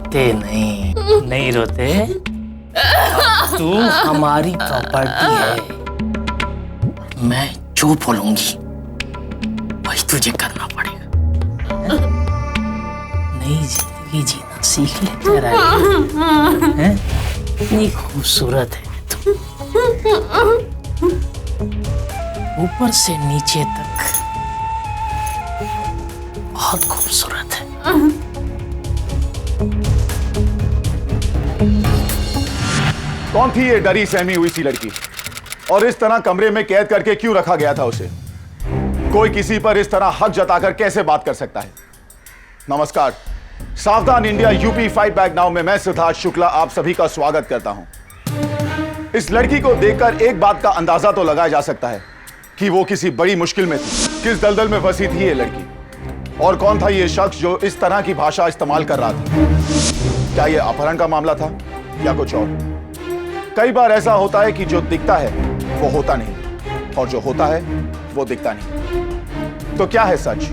रोते नहीं, नहीं रोते। तू हमारी प्रॉपर्टी है, मैं जो बोलूंगी वही तुझे करना पड़ेगा। नई जिंदगी जीना सीख ले तेरा, हैं? इतनी खूबसूरत है तू, ऊपर से नीचे तक बहुत खूबसूरत है। कौन थी ये डरी सहमी हुई सी लड़की, और इस तरह कमरे में कैद करके क्यों रखा गया था उसे? कोई किसी पर इस तरह हक जताकर कैसे बात कर सकता है? नमस्कार, सावधान India UP fight back now में मैं सिद्धार्थ शुक्ला आप सभी का स्वागत करता हूं। इस लड़की को देखकर एक बात का अंदाजा तो लगाया जा सकता है कि वो किसी बड़ी मुश्किल में थी। किस दलदल में फंसी थी ये लड़की, और कौन था ये शख्स जो इस तरह की भाषा इस्तेमाल कर रहा था? क्या ये अपहरण का मामला था या कुछ और? कई बार ऐसा होता है कि जो दिखता है वो होता नहीं, और जो होता है वो दिखता नहीं। तो क्या है सच?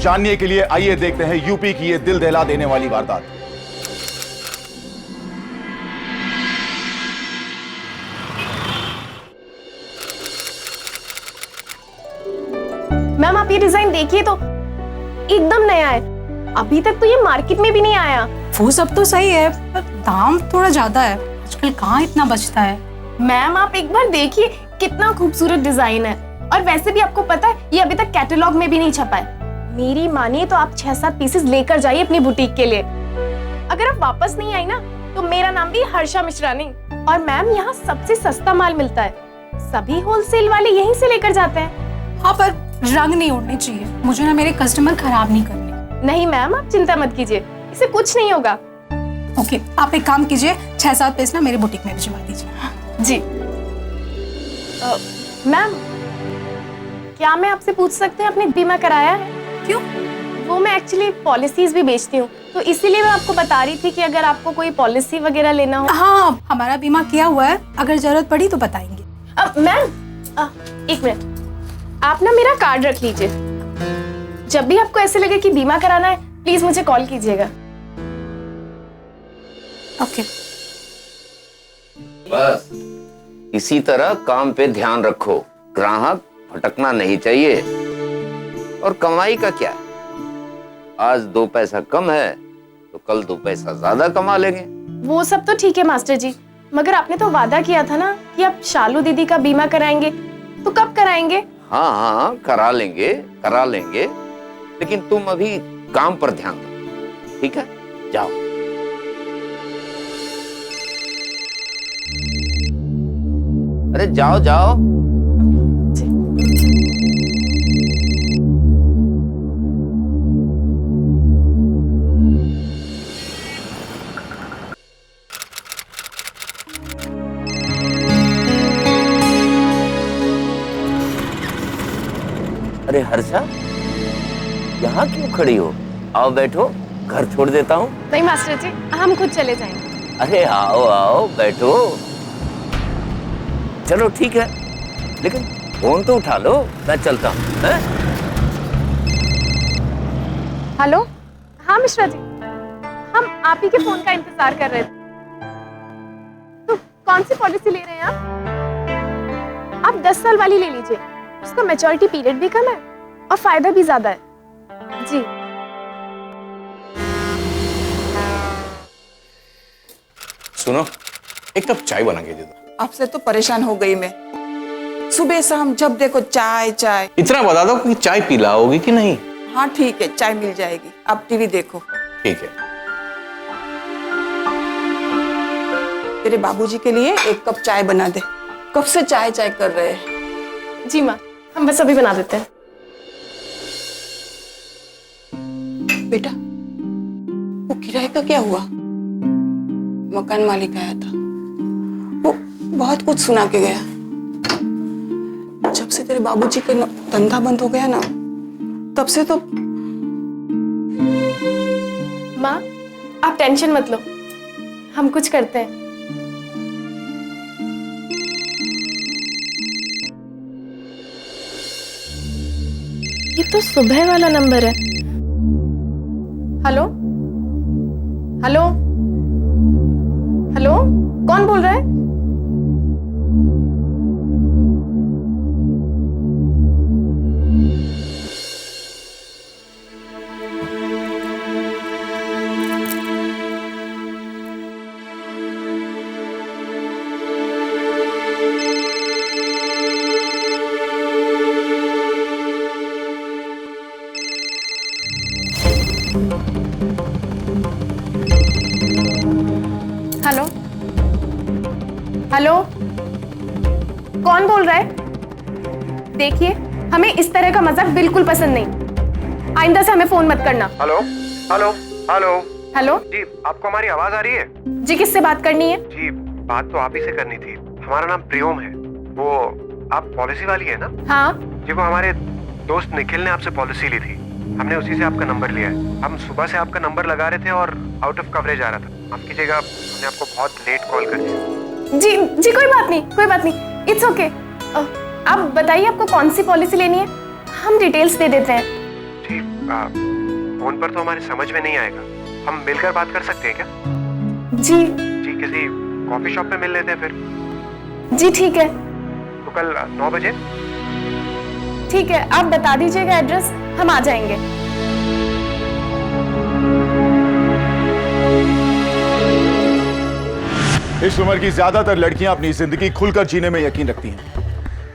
जानने के लिए आइए देखते हैं यूपी की ये दिल दहला देने वाली वारदात। मैम आप ये डिजाइन देखिए तो एकदम नया है, अभी तक तो ये मार्केट में भी नहीं आया। वो सब तो सही है पर दाम थोड़ा ज्यादा है, आजकल कहाँ इतना बचता है। मैम आप एक बार देखिए कितना खूबसूरत डिजाइन है, और वैसे भी आपको पता है ये अभी तक कैटलॉग में भी नहीं छपा है। मेरी मानिए तो आप 6-7 पीसेस लेकर जाइए अपनी बुटीक के लिए। अगर आप वापस नहीं आई ना तो मेरा नाम भी हर्षा मिश्रा नहीं। और मैम यहाँ सबसे सस्ता माल मिलता है, सभी होलसेल वाले यहीं से लेकर जाते हैं। हाँ पर रंग नहीं उड़ने चाहिए, मुझे ना मेरे कस्टमर खराब नहीं करने। नहीं मैम आप चिंता मत कीजिए, इसे कुछ नहीं होगा। ओके आप एक काम कीजिए, 6-7 पीस ना मेरे बुटीक में भिजवा दीजिए। जी मैम क्या मैं आपसे पूछ सकते हैं आपने बीमा कराया है? क्यों? वो मैं एक्चुअली पॉलिसीज भी बेचती हूँ, तो इसीलिए मैं आपको बता रही थी कि अगर आपको कोई पॉलिसी वगैरह लेना हो। हाँ हमारा बीमा किया हुआ है, अगर जरूरत पड़ी तो बताएंगे। मैम एक मिनट, आप ना मेरा कार्ड रख लीजिए, जब भी आपको ऐसे लगे कि बीमा कराना है प्लीज मुझे कॉल कीजिएगा। ओके बस इसी तरह काम पे ध्यान रखो, ग्राहक भटकना नहीं चाहिए। और कमाई का क्या, आज 2 पैसा कम है तो कल 2 पैसा ज्यादा कमा लेंगे। वो सब तो ठीक है मास्टर जी, मगर आपने तो वादा किया था ना कि आप शालू दीदी का बीमा कराएंगे, तो कब कराएंगे? हाँ हाँ करा लेंगे, लेकिन तुम अभी काम पर ध्यान दो, ठीक है? जाओ। अरे जाओ जाओ। अरे हर्षा, यहाँ क्यों खड़ी हो? आओ बैठो, घर छोड़ देता हूँ। नहीं मास्टर जी हम खुद चले जाएंगे। अरे आओ आओ बैठो। चलो ठीक है, लेकिन फोन तो उठा लो, मैं चलता हूँ। हेलो, हाँ मिश्रा जी, हम आप ही के फोन का इंतजार कर रहे थे। तो कौन सी पॉलिसी ले रहे हैं आप 10 साल वाली ले लीजिए, उसका मैच्योरिटी पीरियड भी कम है और फायदा भी ज्यादा है। जी सुनो, एक कप चाय बना के दे दो। आपसे तो परेशान हो गई मैं, सुबह शाम जब देखो चाय चाय। इतना बता दो कि चाय पी लाओगी कि नहीं? हाँ ठीक है, चाय मिल जाएगी, आप टीवी देखो। ठीक है। तेरे बाबूजी के लिए एक कप चाय बना दे, कब से चाय चाय कर रहे हैं। जी माँ, हम बस अभी बना देते हैं। बेटा वो किराए का क्या हुआ? मकान मालिक आया था, वो बहुत कुछ सुना के गया। जब से तेरे बाबूजी का धंधा बंद हो गया ना, तब से तो। माँ आप टेंशन मत लो, हम कुछ करते हैं। ये तो सुबह वाला नंबर है। हेलो हेलो हेलो, कौन बोल रहा है? हेलो हेलो, कौन बोल रहा है? देखिए, हमें इस तरह का मजाक बिल्कुल पसंद नहीं। आइंदा से हमें फोन मत करना। हेलो हेलो हेलो हेलो जी, आपको हमारी आवाज आ रही है? जी, किससे बात करनी है? जी, बात तो आप ही से करनी थी। हमारा नाम प्रियोम है। वो आप पॉलिसी वाली है ना? हाँ जी, वो हमारे दोस्त निखिल ने आपसे पॉलिसी ली थी। हमने उसी से आपका नंबर लिया है। हम सुबह से आपका नंबर लगा रहे थे और आउट ऑफ कवरेज आ रहा था। माफ कीजिएगा, हमने आपको बहुत लेट कॉल कर दिया। जी जी, कोई बात नहीं, कोई बात नहीं, इट्स ओके। आप बताइए आपको कौन सी पॉलिसी लेनी है, हम डिटेल्स दे देते हैं। जी, फोन पर तो हमारे समझ में नहीं आएगा। हम मिलकर बात कर सकते हैं क्या? जी जी, किसी कॉफी शॉप में मिल लेते हैं फिर। जी ठीक है, तो कल 9 बजे। ठीक है, आप बता दीजिएगा एड्रेस, हम आ जाएंगे। इस उम्र की ज्यादातर लड़कियां अपनी जिंदगी खुलकर जीने में यकीन रखती हैं,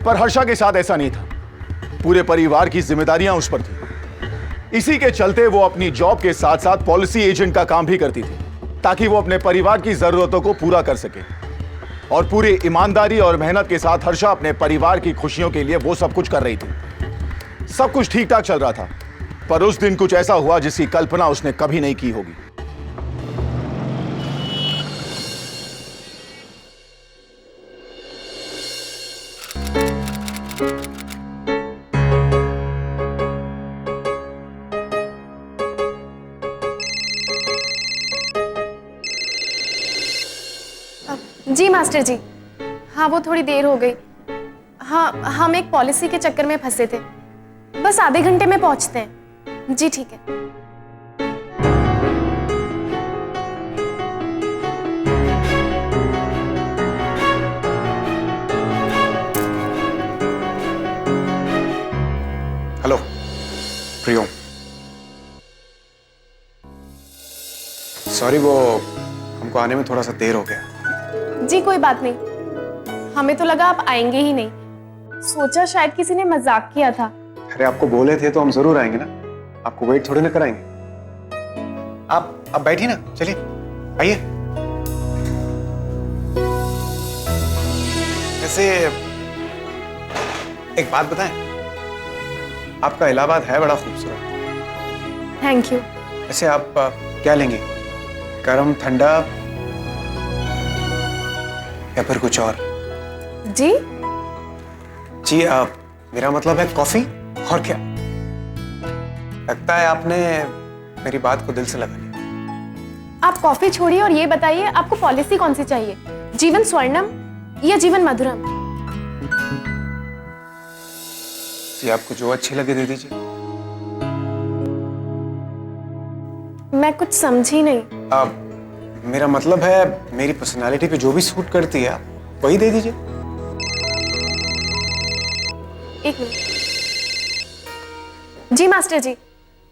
पर हर्षा के साथ ऐसा नहीं था। पूरे परिवार की जिम्मेदारियां उस पर थी। इसी के चलते वो अपनी जॉब के साथ साथ पॉलिसी एजेंट का काम भी करती थी, ताकि वो अपने परिवार की जरूरतों को पूरा कर सके। और पूरी ईमानदारी और मेहनत के साथ हर्षा अपने परिवार की खुशियों के लिए वो सब कुछ कर रही थी। सब कुछ ठीक ठाक चल रहा था, पर उस दिन कुछ ऐसा हुआ जिसकी कल्पना उसने कभी नहीं की होगी। जी मास्टर जी, हाँ वो थोड़ी देर हो गई। हाँ, हम एक पॉलिसी के चक्कर में फंसे थे, बस आधे घंटे में पहुंचते हैं। जी ठीक है। हेलो प्रियोम, सॉरी वो हमको आने में थोड़ा सा देर हो गया। जी कोई बात नहीं, हमें तो लगा आप आएंगे ही नहीं। सोचा शायद किसी ने मजाक किया था। अरे आपको बोले थे तो हम जरूर आएंगे ना, आपको वेट थोड़ी ना कराएंगे। आप बैठिए ना, चलिए आइए। वैसे एक बात बताएं, आपका इलाहाबाद है बड़ा खूबसूरत। Thank you. वैसे आप क्या लेंगे, गर्म ठंडा या फिर कुछ और? जी जी मेरा मतलब है कॉफी। और क्या, लगता है आपने मेरी बात को दिल से लगा लिया। आप कॉफी छोड़िए और ये बताइए आपको पॉलिसी कौन सी चाहिए, जीवन स्वर्णम या जीवन मधुरम? जी आपको जो अच्छी लगे दे दीजिए। मैं कुछ समझी नहीं। मेरा मतलब है मेरी पर्सनालिटी पे जो भी सूट करती है आप वही दे दीजिए। एक मिनट। जी मास्टर जी,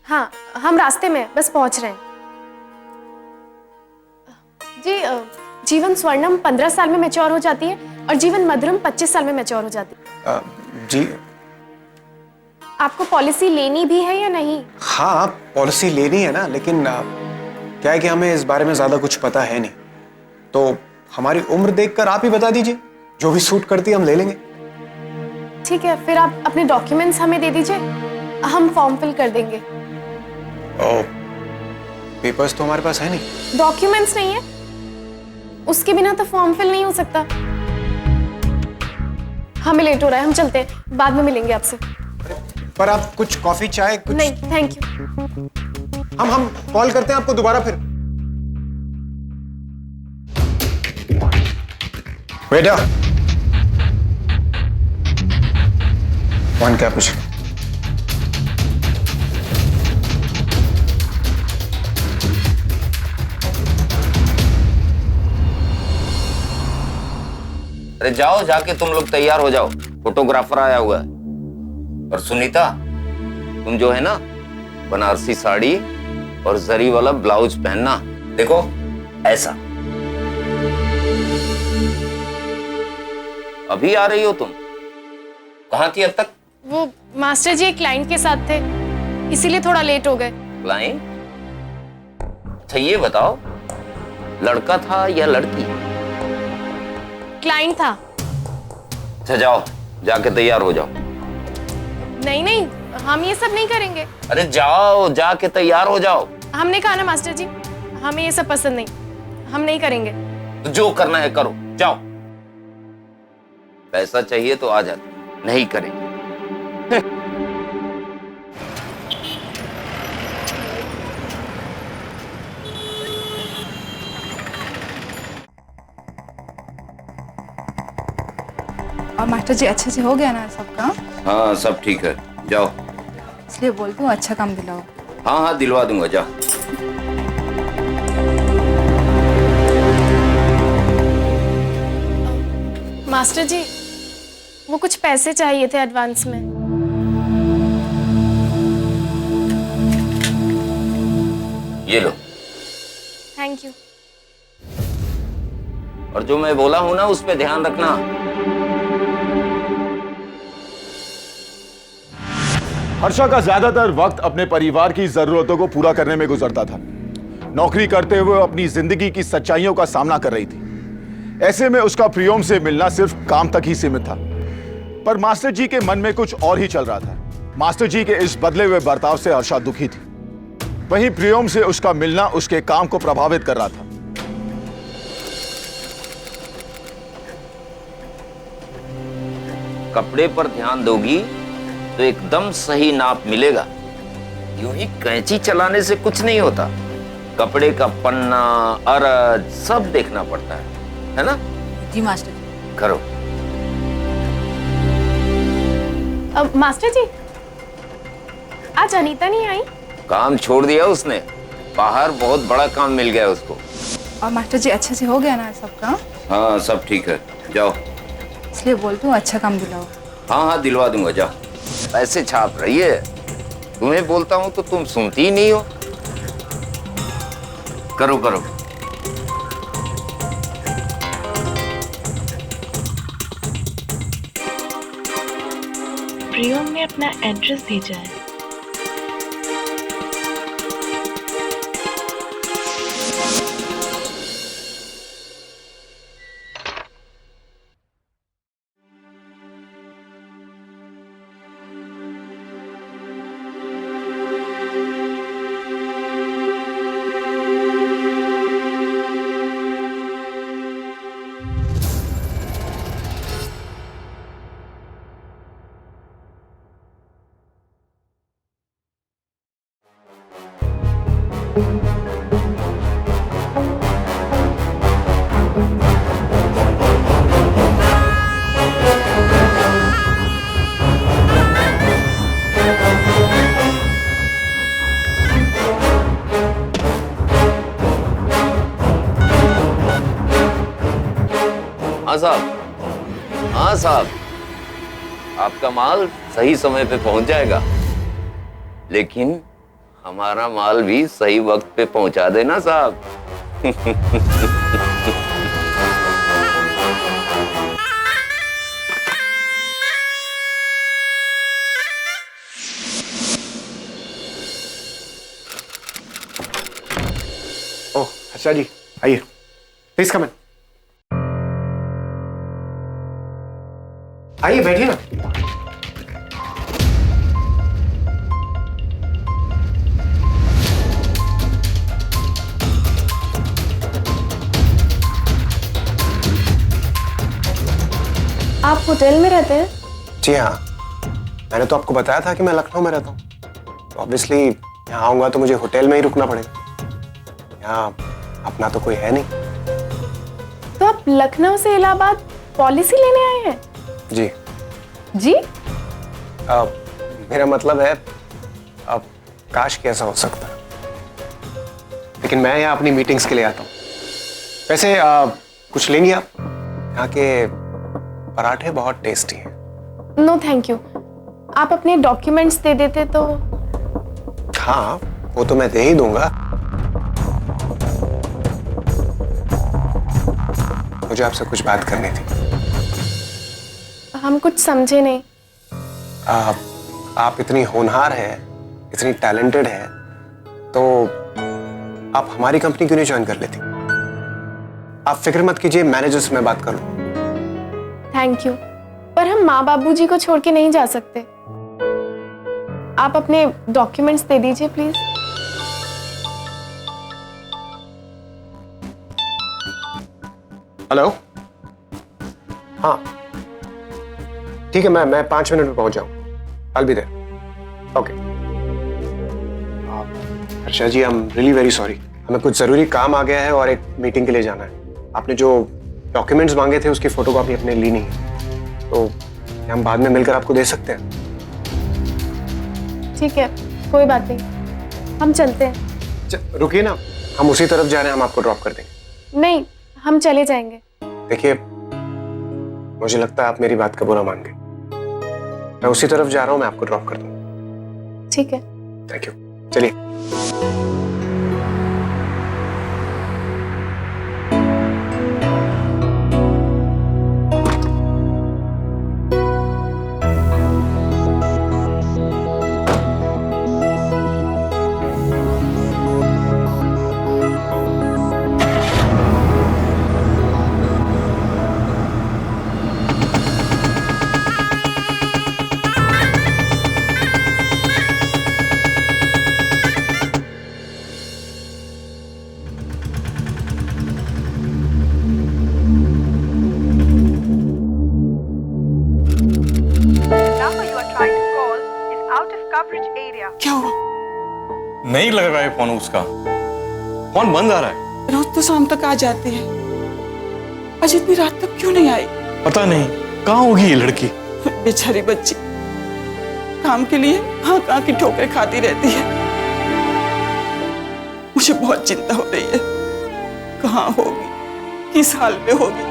हाँ हम रास्ते में बस पहुंच रहे हैं। जी जीवन स्वर्णम 15 साल में मैच्योर हो जाती है और जीवन मधुरम 25 साल में मैच्योर हो जाती है। जी आपको पॉलिसी लेनी भी है या नहीं? हाँ, पॉलिसी लेनी है ना, लेकिन क्या है कि हमें इस बारे में ज्यादा कुछ पता है नहीं, तो हमारी उम्र देखकर आप ही बता दीजिए, जो भी सूट करती है हम ले लेंगे। ठीक है, फिर आप अपने डॉक्यूमेंट्स हमें दे दीजिए, हम फॉर्म फिल कर देंगे। पेपर्स तो हमारे पास है नहीं। डॉक्यूमेंट्स नहीं है, उसके बिना तो फॉर्म फिल नहीं हो सकता। हमें लेट हो रहा है, हम चलते हैं, बाद में मिलेंगे आपसे। पर आप कुछ कॉफी चाय कुछ? नहीं थैंक यू। हम कॉल करते हैं आपको दोबारा फिर। बेटा, वन कैपुचिनो। अरे जाओ, जाके तुम लोग तैयार हो जाओ, फोटोग्राफर आया हुआ है। और सुनीता, तुम जो है ना बनारसी साड़ी और जरी वाला ब्लाउज पहनना, देखो ऐसा। अभी आ रही हो तुम? कहाँ थी अब तक? वो मास्टर जी एक क्लाइंट के साथ थे, इसीलिए थोड़ा लेट हो गए। क्लाइंट? अच्छा ये बताओ, लड़का था या लड़की? क्लाइंट था। अच्छा जाओ, जाके तैयार हो जाओ। नहीं नहीं, हम ये सब नहीं करेंगे। अरे जाओ, जाके तैयार हो जाओ। हमने कहा ना मास्टर जी, हमें ये सब पसंद नहीं, हम नहीं करेंगे। तो जो करना है करो, जाओ। पैसा चाहिए तो आ जाते, नहीं करेंगे। और मास्टर जी अच्छे से हो गया ना सब काम? हाँ सब ठीक है, जाओ। इसलिए बोलती हूँ अच्छा काम दिलाओ। हाँ हाँ दिलवा दूंगा, जाओ। मास्टर जी, वो कुछ पैसे चाहिए थे एडवांस में। ये लो। Thank you. और जो मैं बोला हूं ना उस पे ध्यान रखना। हर्षा का ज्यादातर वक्त अपने परिवार की जरूरतों को पूरा करने में गुजरता था। नौकरी करते हुए अपनी जिंदगी की सच्चाइयों का सामना कर रही थी। ऐसे में उसका प्रियोम से मिलना सिर्फ काम तक ही सीमित था। पर मास्टर जी के मन में कुछ और ही चल रहा था। मास्टर जी के इस बदले हुए बर्ताव से हर्षा दुखी थी। वहीं प्रियोम से उसका मिलना उसके काम को प्रभावित कर रहा था। कपड़े पर ध्यान दोगी तो एकदम सही नाप मिलेगा। यूं ही कैंची चलाने से कुछ नहीं होता। कपड़े का पन्ना, अरज सब देखना पड़ता है ना? जी मास्टर जी। करो। अब मास्टर जी, आज अनीता नहीं आई? काम छोड़ दिया उसने, बाहर बहुत बड़ा काम मिल गया उसको। और मास्टर जी अच्छे से हो गया ना सब काम? हाँ सब ठीक है, जाओ। इसलिए बोलती हूँ अच्छा काम दिलाओ। हाँ हाँ दिलवा दूंगा, जाओ। पैसे छाप रही है, तुम्हें बोलता हूं तो तुम सुनती ही नहीं हो। करो करो। प्रियम ने अपना एड्रेस भेजा है। हाँ साहब, हाँ साहब, आपका माल सही समय पे पहुंच जाएगा, लेकिन हमारा माल भी सही वक्त पे पहुंचा देना साहब। ओह हर्षा जी, आइए, प्लीज कम इन। आइए बैठिए ना। आप होटल में रहते हैं? जी हाँ, मैंने तो आपको बताया था कि मैं लखनऊ में रहता हूँ। तो ऑब्वियसली यहाँ आऊंगा तो मुझे होटल में ही रुकना पड़ेगा। यहाँ अपना तो कोई है नहीं। तो आप लखनऊ से इलाहाबाद पॉलिसी लेने आए हैं? जी जी? मेरा मतलब है, अब काश कि ऐसा हो सकता, लेकिन मैं यहाँ अपनी मीटिंग्स के लिए आता हूँ। वैसे कुछ लेंगी आप? यहाँ के पराठे बहुत टेस्टी हैं। No thank you. आप अपने डॉक्यूमेंट्स दे देते तो। हाँ, वो तो मैं दे ही दूंगा। मुझे आपसे कुछ बात करनी थी। हम कुछ समझे नहीं। आप इतनी होनहार है, इतनी टैलेंटेड है, तो आप हमारी कंपनी क्यों नहीं ज्वाइन कर लेती? आप फिक्र मत कीजिए, मैनेजर से मैं बात कर लूं। थैंक यू, पर हम माँ बाबूजी को छोड़ के नहीं जा सकते। आप अपने डॉक्यूमेंट्स दे दीजिए प्लीज। हेलो। हाँ ठीक है, मैं 5 मिनट में पहुंच जाऊँ। I'll be there. Okay. Harsha ji, I'm really very sorry. हमें कुछ जरूरी काम आ गया है और एक मीटिंग के लिए जाना है। आपने जो डॉक्यूमेंट्स मांगे थे उसकी फोटोकॉपी अपने ली नहीं, तो हम बाद में मिलकर आपको दे सकते हैं। ठीक है, कोई बात नहीं, हम चलते हैं। रुकिए ना, हम उसी तरफ जा रहे हैं, हम आपको ड्रॉप कर देंगे। नहीं, हम चले जाएंगे। देखिए, मुझे लगता है आप मेरी बात का बुरा मान गए। मैं उसी तरफ जा रहा हूं, मैं आपको ड्रॉप कर दूंगा। ठीक है। Thank you. चलिए। क्या हुआ? नहीं लग रहा है फोन उसका। फोन बंद आ रहा है। रोज तो शाम तक आ जाती है, आज इतनी रात तक क्यों नहीं आई? पता नहीं कहाँ होगी ये लड़की। बेचारी बच्ची काम के लिए कहाँ की ठोकरें खाती रहती है। मुझे बहुत चिंता हो रही है, कहाँ होगी, किस हाल में होगी।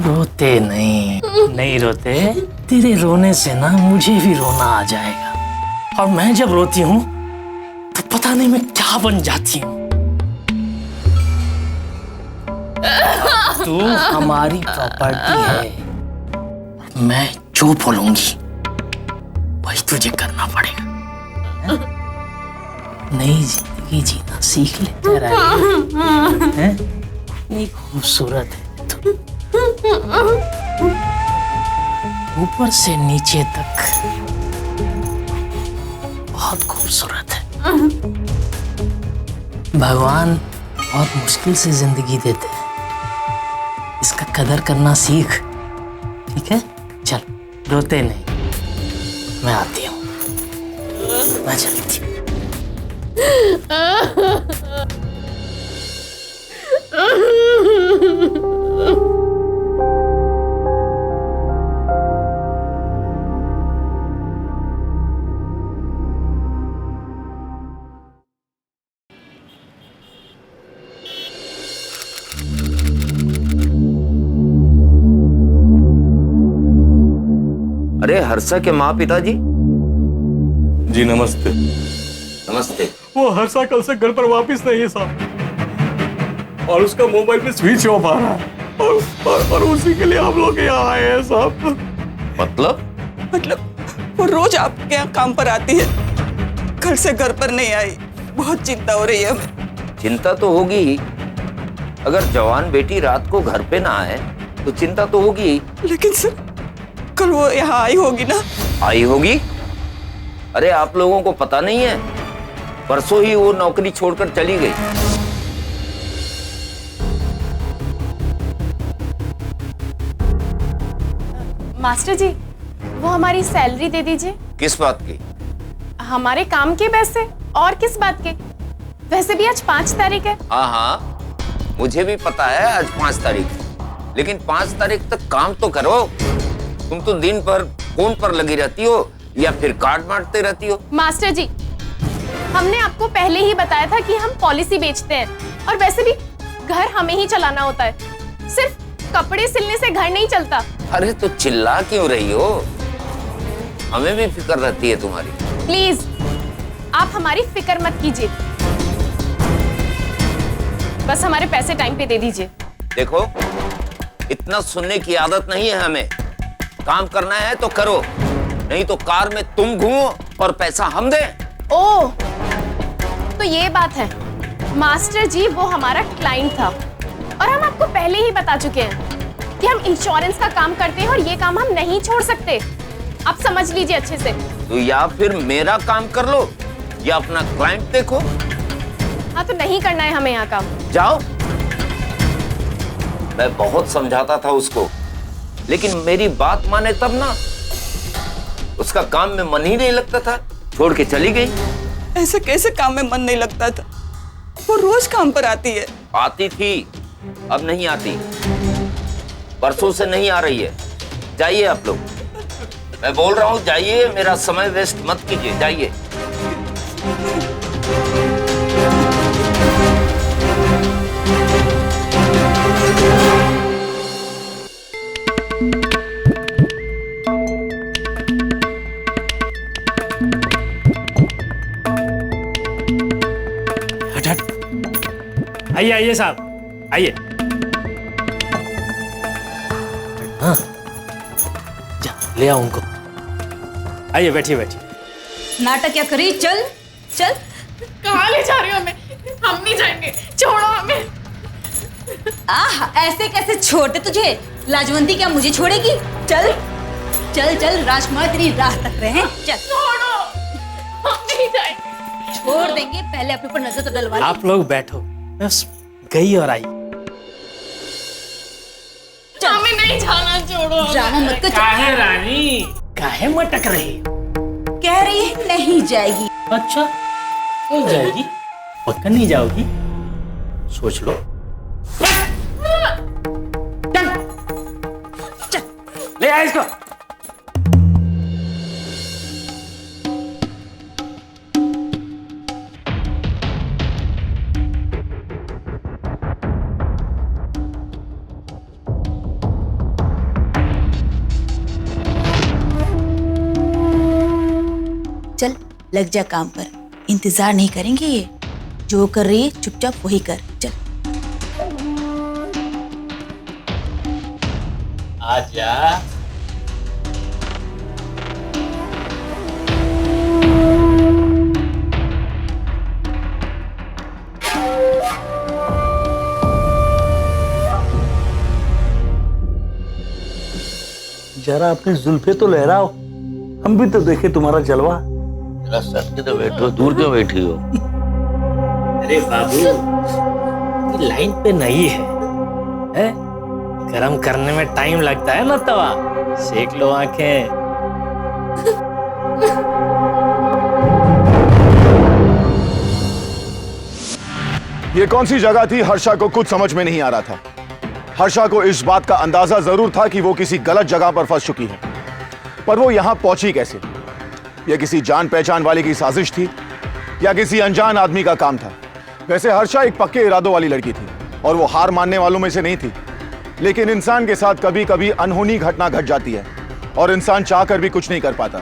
रोते नहीं रोते। तेरे रोने से ना मुझे भी रोना आ जाएगा, और मैं जब रोती हूँ तो पता नहीं मैं क्या बन जाती हूँ। तू हमारी प्रॉपर्टी है, मैं जो बोलूंगी वही तुझे करना पड़ेगा। नई जिंदगी जीना सीख ले तेरा, हैं? इतनी खूबसूरत है तू, ऊपर से नीचे तक बहुत खूबसूरत है। भगवान बहुत मुश्किल से जिंदगी देते हैं, इसका कदर करना सीख। ठीक है, चल रोते नहीं, मैं आती हूँ, मैं चलती हूँ। अरे हर्षा के माँ पिताजी जी नमस्ते। नमस्ते। वो हर्षा कल से घर पर वापस नहीं है साहब, और उसका मोबाइल में स्विच ऑफ आ रहा है। और उसी के लिए हम लोग यहाँ आए हैं साहब। मतलब वो रोज आपके यहाँ काम पर आती है, घर से घर पर नहीं आई। बहुत चिंता हो रही है हमें। चिंता तो होगी ही। अगर जवान बेटी रात को घर पे ना आए तो चिंता तो होगी ही। लेकिन सर, कल वो यहाँ आई होगी ना? आई होगी? अरे आप लोगों को पता नहीं है, परसों ही वो नौकरी छोड़कर चली गई। मास्टर जी, वो हमारी सैलरी दे दीजिए। किस बात की? हमारे काम के पैसे। और किस बात के? वैसे भी आज 5 तारीख है। हाँ हाँ, मुझे भी पता है आज 5 तारीख है, लेकिन 5 तारीख तक काम तो करो। तुम तो दिन भर फोन पर लगी रहती हो या फिर कार्ड बांटते रहती हो। मास्टर जी, हमने आपको पहले ही बताया था कि हम पॉलिसी बेचते हैं, और वैसे भी घर हमें ही चलाना होता है। सिर्फ कपड़े सिलने से घर नहीं चलता। अरे तो चिल्ला क्यों रही हो? हमें भी फिक्र रहती है तुम्हारी। प्लीज आप हमारी फिक्र मत कीजिए, बस हमारे पैसे टाइम पे दे दीजिए। देखो, इतना सुनने की आदत नहीं है हमें। काम करना है तो करो, नहीं तो कार में तुम घूमो और पैसा हम दें। ओह, तो ये बात है। मास्टर जी, वो हमारा क्लाइंट था, और हम आपको पहले ही बता चुके हैं कि हम इंश्योरेंस का काम करते हैं और ये काम हम नहीं छोड़ सकते। आप समझ लीजिए अच्छे से। तो या फिर मेरा काम कर लो या अपना क्लाइंट देखो। हाँ, तो नहीं करना है हमें यहाँ काम। जाओ। मैं बहुत समझाता था उसको, लेकिन मेरी बात माने तब ना। उसका काम में मन ही नहीं लगता था, छोड़ के चली गई। ऐसे कैसे काम में मन नहीं लगता था? वो रोज काम पर आती है। आती थी, अब नहीं आती। परसों से नहीं आ रही है। जाइए आप लोग, मैं बोल रहा हूं जाइए, मेरा समय वेस्ट मत कीजिए, जाइए। हट हट। आइए आइए साहब, आइए। हाँ, जा ले आओ उनको। आइए, बैठिए बैठिए। नाटक क्या करी? चल चल। कहाँ ले जा रही हो हमें? हम नहीं जाएंगे, छोड़ो हमें। ऐसे कैसे छोड़ते तुझे? लाजवंती क्या मुझे छोड़ेगी? चल चल चल, राजकुमार तेरी राह तक रहे हैं। चल छोड़ो, हम नहीं जाएंगे। छोड़ देंगे, पहले अपने ऊपर नजर तो डलवा ले। आप लोग बैठो, बस गई और आई। हमें नहीं जाना, छोड़ो। ड्रामा मत कर। काहे रानी, काहे मटक रही? कह रही है नहीं जाएगी। अच्छा, तो जाएगी? पक्का नहीं जाओगी? सोच लो। चल चल, ले आ इसको। चल लग जा काम पर, इंतजार नहीं करेंगे ये। जो कर रही है चुपचाप वही कर। चल आजा। जरा अपनी जुल्फे तो लहराओ, हम भी तो देखे तुम्हारा जलवा। जरा सट के तो बैठो, दूर क्यों बैठी हो? अरे बाबू, ये लाइन पे नहीं है, हैं? गरम करने में टाइम लगता है ना तवा। सेक लो आंखें। ये कौन सी जगह थी, हर्षा को कुछ समझ में नहीं आ रहा था। हर्षा को इस बात का अंदाजा जरूर था कि वो किसी गलत जगह पर फंस चुकी है, पर वो यहां पहुंची कैसे? यह किसी जान पहचान वाले की साजिश थी या किसी अनजान आदमी का काम था? वैसे हर्षा एक पक्के इरादों वाली लड़की थी और वो हार मानने वालों में से नहीं थी, लेकिन इंसान के साथ कभी कभी अनहोनी घटना घट जाती है और इंसान चाहकर भी कुछ नहीं कर पाता।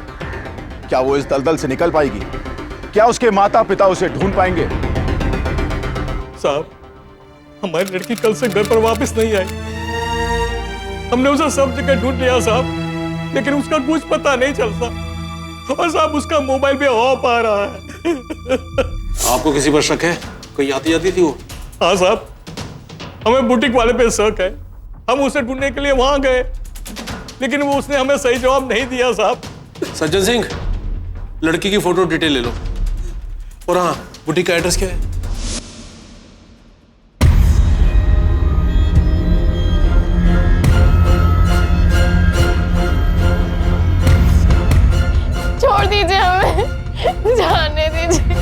क्या वो इस दलदल से निकल पाएगी? क्या उसके माता पिता उसे ढूंढ पाएंगे? साहब, हमारी लड़की कल से घर पर वापस नहीं आई। हमने उसे सब जगह ढूंढ लिया साहब, लेकिन उसका कुछ पता नहीं चलता। और साहब उसका मोबाइल भी ऑफ आ रहा है। आपको किसी पर शक है? कोई आती जाती थी वो? हाँ साहब, हमें बुटीक वाले पे शक है। हम उसे ढूंढने के लिए वहां गए, लेकिन वो उसने हमें सही जवाब नहीं दिया साहब। सज्जन सिंह, लड़की की फोटो डिटेल ले लो। और हाँ, बुटीक का एड्रेस क्या है? छोड़ दीजिए हमें, जाने दीजिए।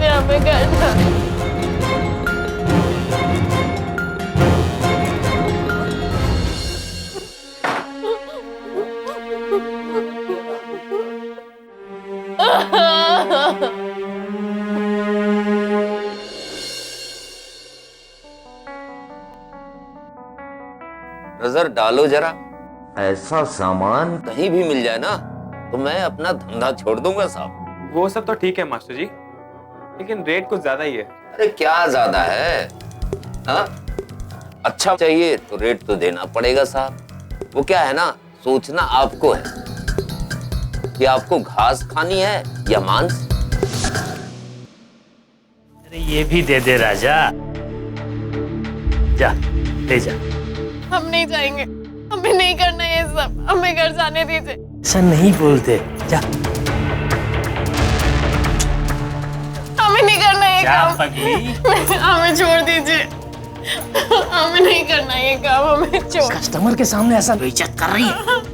हमें करना। नजर डालो जरा, ऐसा सामान कहीं भी मिल जाए ना तो मैं अपना धंधा छोड़ दूंगा साहब। वो सब तो ठीक है मास्टर जी, लेकिन रेट कुछ ज्यादा ही है। अरे क्या ज्यादा है? हाँ, अच्छा चाहिए तो रेट तो देना पड़ेगा साहब। वो क्या है ना, सोचना आपको है कि आपको घास खानी है या मांस। अरे ये भी दे दे राजा, जा ले जा। हम नहीं जाएंगे, हमें नहीं करना ये सब, हमें घर जाने दीजिए। ऐसा नहीं बोलते, जा हमें नहीं करना ये जा काम। पगली। हमें छोड़ दीजिए, हमें नहीं करना ये काम, हमें छोड़। कस्टमर के सामने ऐसा बेइज्जत कर रही है।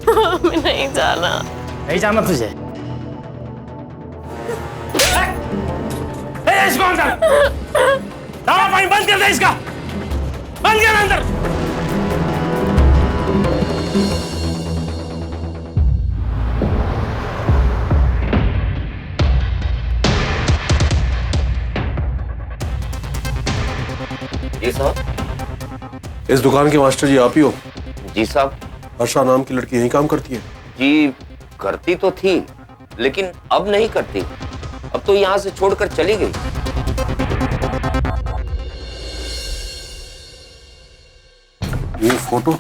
हमें नहीं जाना। नहीं जाना तुझे। इसको अंदर दावा पानी बंद कर दे, इसका बंद कर अंदर। जी साहब। इस दुकान के मास्टर जी आप ही हो? जी साहब। हर्षा नाम की लड़की यही काम करती है? जी करती तो थी, लेकिन अब नहीं करती। अब तो यहाँ से छोड़कर चली गई। ये फोटो,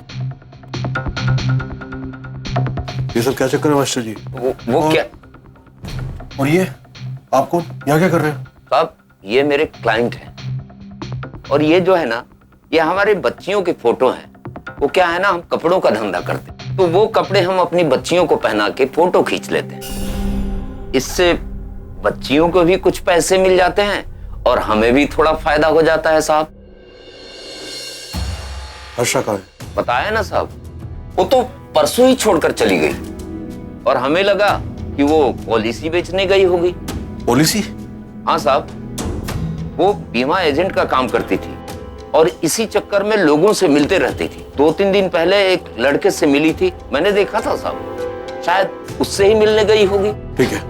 ये सब क्या चक्कर है मास्टर जी? वो क्या? और ये आप कौन, यहाँ क्या कर रहे हैं? साहब ये मेरे क्लाइंट हैं, और ये जो है ना, ये हमारे बच्चियों के फोटो हैं। वो क्या है ना, हम कपड़ों का धंधा करते हैं, तो वो कपड़े हम अपनी बच्चियों को पहना के फोटो खींच लेते हैं। इससे बच्चियों को भी कुछ पैसे मिल जाते हैं और हमें भी थोड़ा फायदा हो जाता है साहब। हर्षा कहाँ है? बताया ना साहब, वो तो परसों ही छोड़कर चली गई, और हमें लगा कि वो पॉलिसी बेचने गई होगी। पॉलिसी? हाँ साहब, वो बीमा एजेंट का काम करती थी और इसी चक्कर में लोगों से मिलते रहती थी। 2-3 दिन पहले एक लड़के से मिली थी, मैंने देखा था साहब, शायद उससे ही मिलने गई होगी। ठीक है,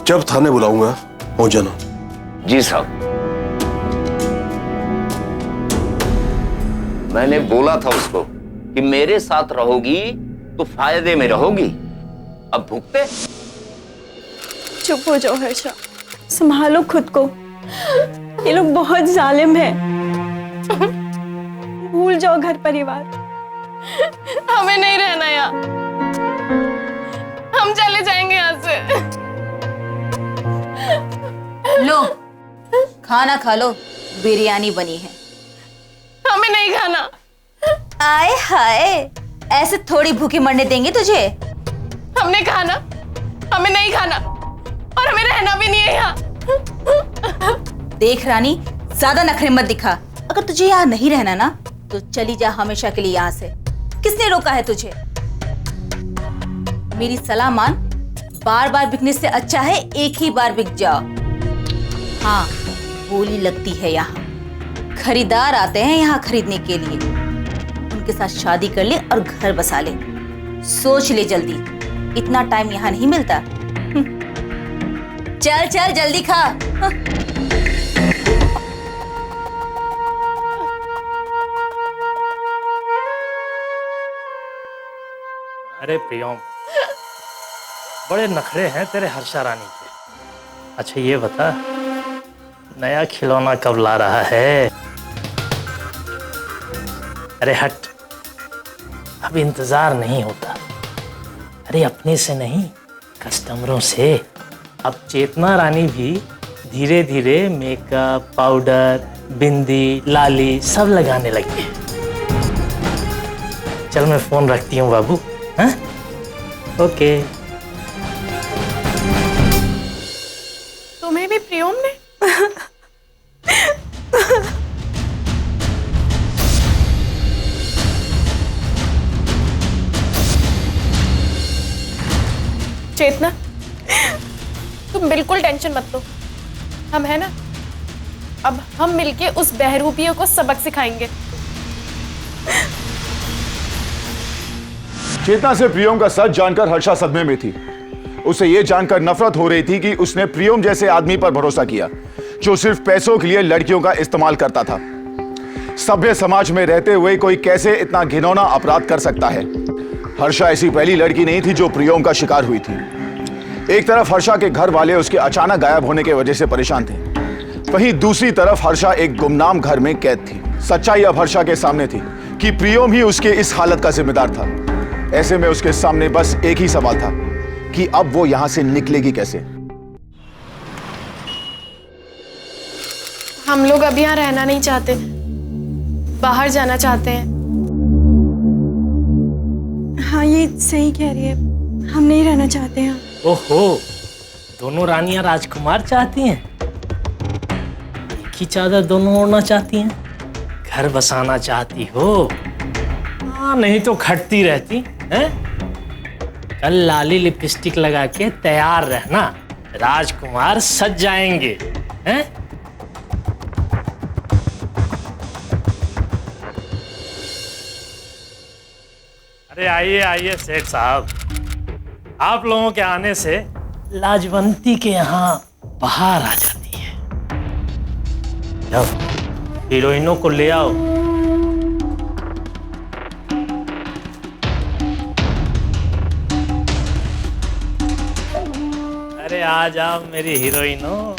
जब थाने बुलाऊंगा पहुंच जाना। जी साहब। मैंने बोला था उसको कि मेरे साथ रहोगी तो फायदे में रहोगी। अब भुगते। चुप हो जाओ हर्षा, संभालो खुद को। ये लोग बहुत जालिम हैं। भूल जाओ घर परिवार। हमें नहीं रहना यहाँ, हम चले जाएंगे यहाँ से। लो खाना खा लो, बिरयानी बनी है। हमें नहीं खाना। आए हाय, ऐसे थोड़ी भूखे मरने देंगे तुझे। हमने खाना, हमें नहीं खाना, और हमें रहना भी नहीं है यहाँ। देख रानी, ज्यादा नखरे मत दिखा। अगर तुझे यहाँ नहीं रहना ना तो चली जा हमेशा के लिए यहाँ से। किसने रोका है तुझे? मेरी सलाह मान, बार बार बिकने से अच्छा है एक ही बार बिक जाओ। हाँ, बोली लगती है यहाँ, खरीदार आते हैं यहाँ खरीदने के लिए। उनके साथ शादी कर ले और घर बसा ले। सोच ले जल्दी, इतना टाइम यहाँ नहीं मिलता। चल चल जल्दी खा। अरे प्रियम, बड़े नखरे हैं तेरे हर्षा रानी के। अच्छा ये बता, नया खिलौना कब ला रहा है? अरे हट, अब इंतजार नहीं होता। अरे अपने से नहीं, कस्टमरों से। अब चेतना रानी भी धीरे धीरे मेकअप, पाउडर, बिंदी, लाली सब लगाने लगी है। चल मैं फोन रखती हूँ बाबू। हाँ ओके। तुम्हें भी प्रियोम ने? चेतना, तुम बिल्कुल टेंशन मत लो, हम है ना, अब हम मिलके उस बहरूपियों को सबक सिखाएंगे। चेतना से प्रियोम का सच जानकर हर्षा सदमे में थी। उसे यह जानकर नफरत हो रही थी कि उसने प्रियोम जैसे आदमी पर भरोसा किया जो सिर्फ पैसों के लिए लड़कियों का इस्तेमाल करता था। सभ्य समाज में रहते हुए कोई कैसे इतना घिनौना अपराध कर सकता है? हर्षा ऐसी पहली लड़की नहीं थी जो प्रियोम का शिकार हुई थी। एक तरफ हर्षा के घर वाले उसके अचानक गायब होने की वजह से परेशान थे, वहीं दूसरी तरफ हर्षा एक गुमनाम घर में कैद थी। सच्चाई अब हर्षा के सामने थी कि प्रियोम ही उसके इस हालत का जिम्मेदार था। ऐसे में उसके सामने बस एक ही सवाल था कि अब वो यहां से निकलेगी कैसे। हम लोग अब यहाँ रहना नहीं चाहते, बाहर जाना चाहते हैं। हाँ ये सही कह रही है, हम नहीं रहना चाहते हैं। ओहो, दोनों रानियां राजकुमार चाहती हैं? एक ही चादर दोनों ओढ़ना चाहती हैं? घर बसाना चाहती हो? हाँ नहीं तो खटती रहती हैं? कल लाली लिपस्टिक लगा के तैयार रहना, राजकुमार सज जाएंगे हैं? अरे आइए आइए सेठ साहब, आप लोगों के आने से लाजवंती के यहाँ बाहर आ जाती है। जब हीरोइनों को ले आओ। अरे आ जाओ मेरी हीरोइनों।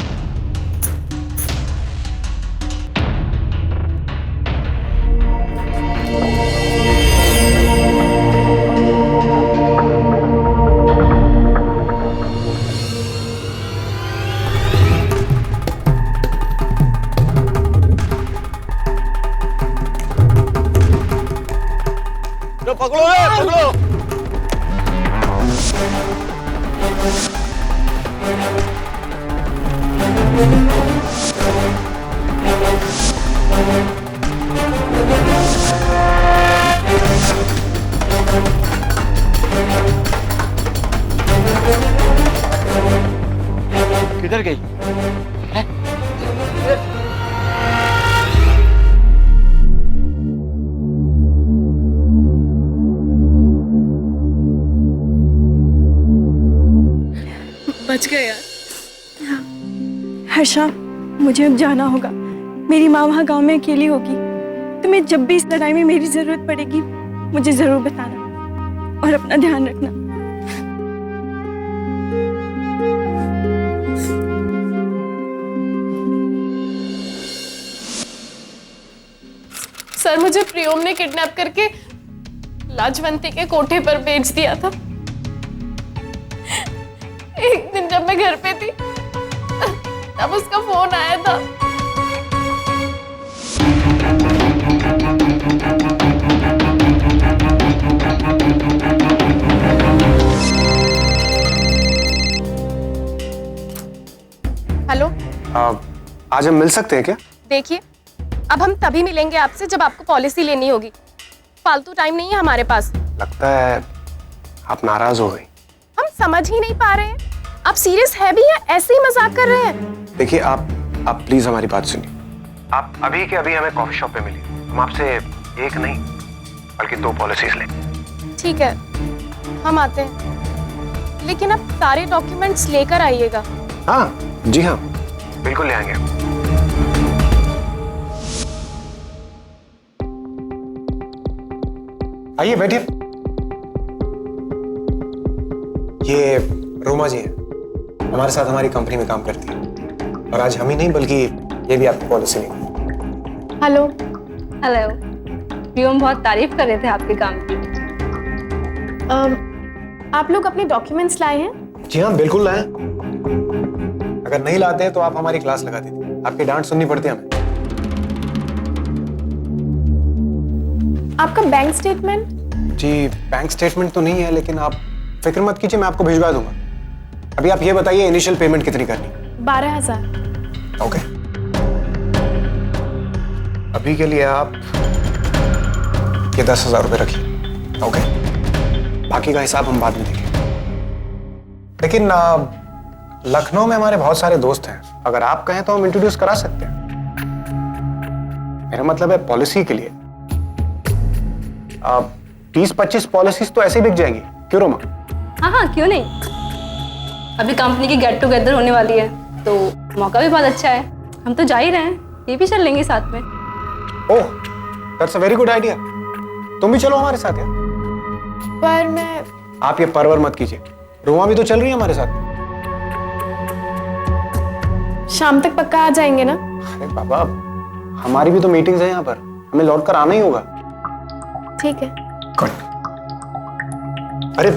पकड़ो रे, पकड़ो। किधर गई? बच गए यार। हर्षा, मुझे अब जाना होगा। मेरी माँ वहाँ गांव में अकेली होगी। तुम्हें जब भी इस लड़ाई में मेरी जरूरत पड़ेगी मुझे जरूर बताना, और अपना ध्यान रखना। सर, मुझे प्रियोम ने किडनैप करके लाजवंती के कोठे पर बेच दिया था। एक दिन जब मैं घर पे थी तब उसका फोन आया था। हेलो, आज हम मिल सकते हैं क्या? देखिए, अब हम तभी मिलेंगे आपसे जब आपको पॉलिसी लेनी होगी। फालतू टाइम नहीं है हमारे पास। लगता है आप नाराज हो गई। हम समझ ही नहीं पा रहे हैं, आप सीरियस है भी या ऐसे ही मजाक कर रहे हैं? देखिए आप प्लीज हमारी बात सुनिए। आप अभी के अभी हमें कॉफी शॉप पे मिलिए। हम आपसे एक नहीं बल्कि 2 पॉलिसीज लेंगे। ठीक है, हम आते हैं, लेकिन अब सारे डॉक्यूमेंट्स लेकर आइएगा। हाँ जी हाँ, बिल्कुल ले आएंगे। आइए बैठिए। ये रोमा जी है। हमारे साथ हमारी कंपनी में काम करती है और आज हम ही नहीं बल्कि ये भी आपकी पॉलिसी नहीं। हेलो। हेलो। प्रियम बहुत तारीफ कर रहे थे आपके काम की। आप लोग अपने डॉक्यूमेंट्स लाए हैं? जी हाँ, बिल्कुल लाए। अगर नहीं लाते हैं तो आप हमारी क्लास लगा देती, आपकी डांट सुननी पड़ती है हमें। आपका बैंक स्टेटमेंट? जी, बैंक स्टेटमेंट तो नहीं है, लेकिन आप फिक्र मत कीजिए, मैं आपको भिजवा दूंगा। अभी आप ये बताइए इनिशियल पेमेंट कितनी करनी? 12,000। ओके, अभी के लिए आप ये 10,000 रुपये रखिए। ओके, बाकी का हिसाब हम बाद में देंगे। लेकिन लखनऊ में हमारे बहुत सारे दोस्त हैं, अगर आप कहें तो हम इंट्रोड्यूस करा सकते हैं। मेरा मतलब है पॉलिसी के लिए 20-25 पॉलिसीज तो ऐसे बिक जाएंगी, क्यों रोमा? हाँ हाँ, क्यों नहीं। अभी कंपनी की गेट टुगेदर होने वाली है तो मौका भी बहुत अच्छा है। हम तो जा ही रहे हैं, ये भी चल लेंगे साथ में। Oh, that's a very good idea. तुम भी चलो हमारे साथ यार। पर मैं... आप ये परवर मत कीजिए, रोमा भी तो चल रही है हमारे साथ। शाम तक पक्का आ जाएंगे ना? अरे बाबा, हमारी भी तो मीटिंग्स है यहाँ पर, हमें लौट कर आना ही होगा। ठीक है। गुड। अरे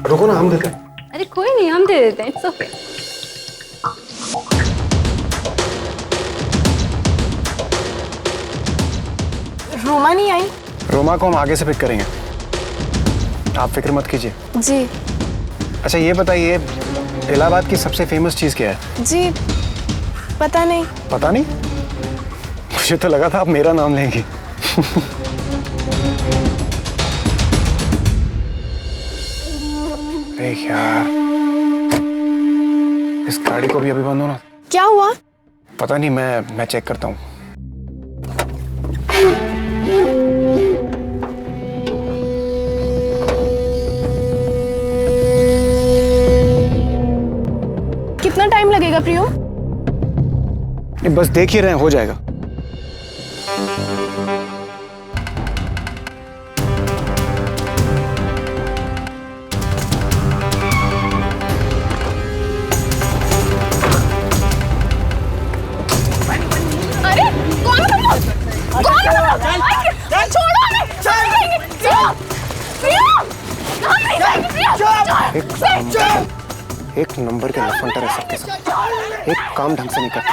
रुको ना, हम देते हैं। अरे कोई नहीं, हम दे देते हैं, इट्स ओके। रोमा नहीं आई? रोमा को हम आगे से पिक करेंगे, आप फिक्र मत कीजिए। जी। अच्छा ये बताइए, इलाहाबाद की सबसे फेमस चीज क्या है? जी पता नहीं। पता नहीं? मुझे तो लगा था आप मेरा नाम लेंगी। अरे यार, इस गाड़ी को भी अभी बंद होना। क्या हुआ? पता नहीं, मैं चेक करता हूँ। कितना टाइम लगेगा प्रियो? बस देख ही रहे हैं, हो जाएगा। अरे कौन है तुम लोग? कौन है तुम लोग? छोड़ो हमें! एक नंबर के लफंटर है सबके सब, एक काम ढंग से नहीं करता।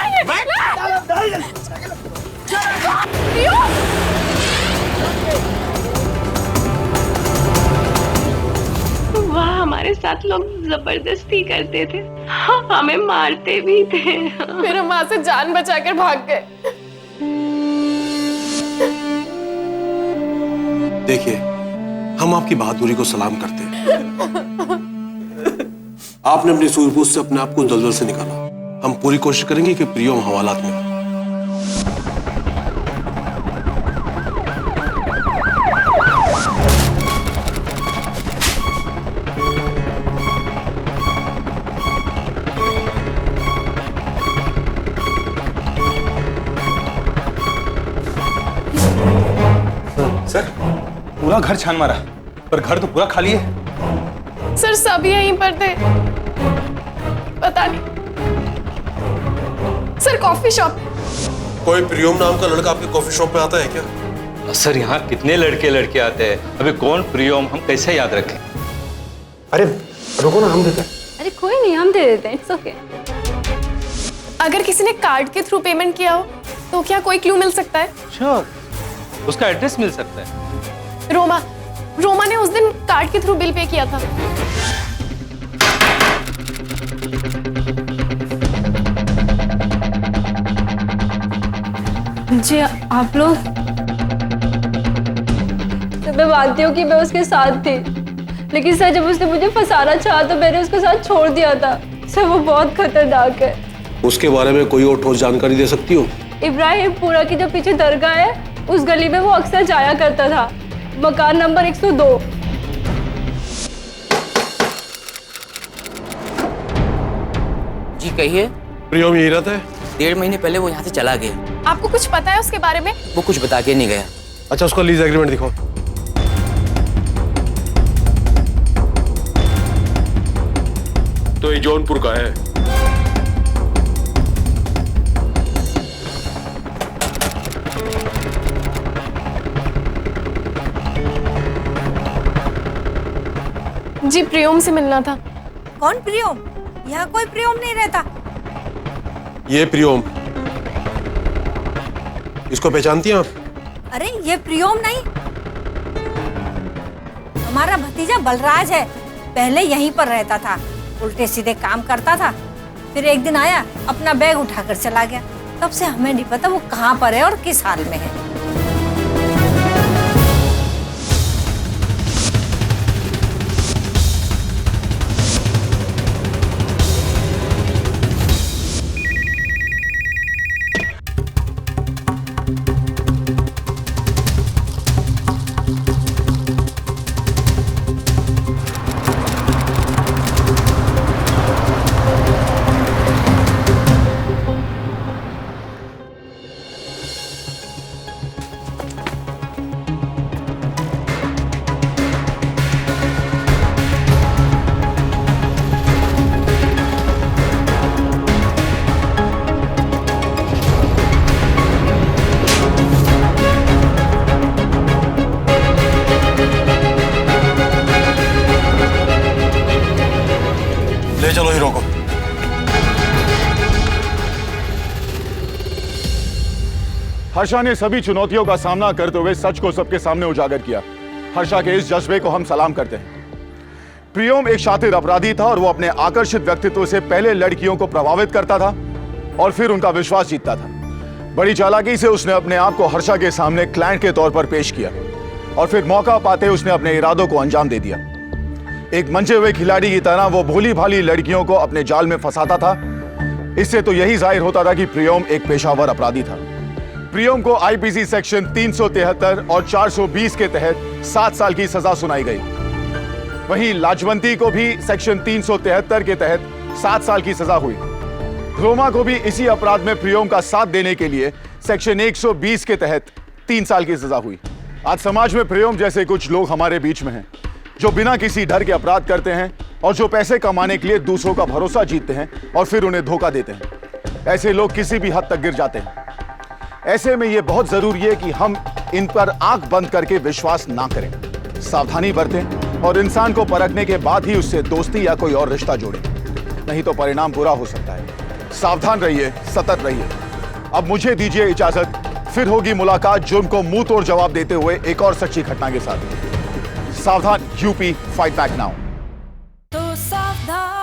वाह, हमारे साथ लोग जबरदस्ती करते थे, हमें मारते भी थे। फिर हम वहां से जान बचाकर भाग गए। देखिए, हम आपकी बहादुरी को सलाम करते हैं। आपने अपनी सूझबूझ से अपने आप को दलदल से निकाला। हम पूरी कोशिश करेंगे कि प्रियम हवालात में हो। सर, पूरा घर छान मारा, पर घर तो पूरा खाली है। सर सब यहीं पर थे, पता नहीं। Sir coffee shop. कोई प्रियम नाम का लड़का आपके कॉफी शॉप में आता है क्या? सर यहाँ कितने लड़के आते हैं, अभी कौन प्रियम हम कैसे याद रखें? अरे रुको ना, हम देते हैं। अरे कोई नहीं, हम दे देते हैं, इट्स ओके। अगर किसी ने कार्ड के थ्रू पेमेंट किया हो तो क्या कोई क्लू मिल सकता है? श्योर, उसका एड्रेस मिल सकता है। रोमा ने उस दिन कार्ड के थ्रू बिल पे किया था। जी आप लोग? तो मैं मानती हूँ कि मैं उसके साथ थी, लेकिन सर जब उसने मुझे फंसाना चाहा तो मैंने उसके साथ छोड़ दिया था। सर वो बहुत खतरनाक है। उसके बारे में कोई और ठोस जानकारी दे सकती हो? इब्राहिमपुरा की जो पीछे दरगाह है, उस गली में वो अक्सर जाया करता था, मकान नंबर 102। जी कहिए। प्रियम यही रहता है? 1.5 महीने पहले वो यहाँ से चला गया। आपको कुछ पता है उसके बारे में? वो कुछ बता के नहीं गया। अच्छा, उसका लीज एग्रीमेंट दिखाओ। तो ये जौनपुर का है। मुझे प्रियोम से मिलना था। कौन प्रियोम? यहाँ कोई प्रियोम नहीं रहता। ये प्रियोम, इसको पहचानती हैं आप? अरे ये प्रियोम नहीं, हमारा भतीजा बलराज है। पहले यहीं पर रहता था, उल्टे सीधे काम करता था। फिर एक दिन आया, अपना बैग उठाकर चला गया। तब से हमें नहीं पता वो कहाँ पर है और किस हाल में है। ले चलो हीरो को। हर्षा ने सभी चुनौतियों का सामना करते हुए सच को सबके सामने उजागर किया। हर्षा के इस जज्बे को हम सलाम करते हैं। प्रियोम एक शातिर अपराधी था और वो अपने आकर्षित व्यक्तित्व से पहले लड़कियों को प्रभावित करता था और फिर उनका विश्वास जीतता था। बड़ी चालाकी से उसने अपने आप को हर्षा के सामने क्लाइंट के तौर पर पेश किया और फिर मौका पाते उसने अपने इरादों को अंजाम दे दिया। एक मंचे हुए खिलाड़ी की तरह वो भोली भाली लड़कियों को अपने जाल में फंसाता था। इससे तो यही जाहिर होता था कि प्रियोम एक पेशावर अपराधी था। प्रियोम को आईपीसी सेक्शन 373 और 420 के तहत 7 साल की सजा सुनाई गई। वहीं लाजवंती को भी सेक्शन 373 के तहत 7 साल की सजा हुई। रोमा को भी इसी अपराध में प्रियोम का साथ देने के लिए सेक्शन 120 के तहत 3 साल की सजा हुई। आज समाज में प्रियोम जैसे कुछ लोग हमारे बीच में हैं, जो बिना किसी डर के अपराध करते हैं और जो पैसे कमाने के लिए दूसरों का भरोसा जीतते हैं और फिर उन्हें धोखा देते हैं। ऐसे लोग किसी भी हद तक गिर जाते हैं। ऐसे में यह बहुत जरूरी है कि हम इन पर आंख बंद करके विश्वास ना करें, सावधानी बरतें और इंसान को परखने के बाद ही उससे दोस्ती या कोई और रिश्ता जोड़ें, नहीं तो परिणाम बुरा हो सकता है। सावधान रहिए, सतर्क रहिए। अब मुझे दीजिए इजाजत, फिर होगी मुलाकात जुर्म को मुंह तोड़ जवाब देते हुए एक और सच्ची घटना के साथ। सावधान, यूपी फाइट बैक नाउ। तो सावधान।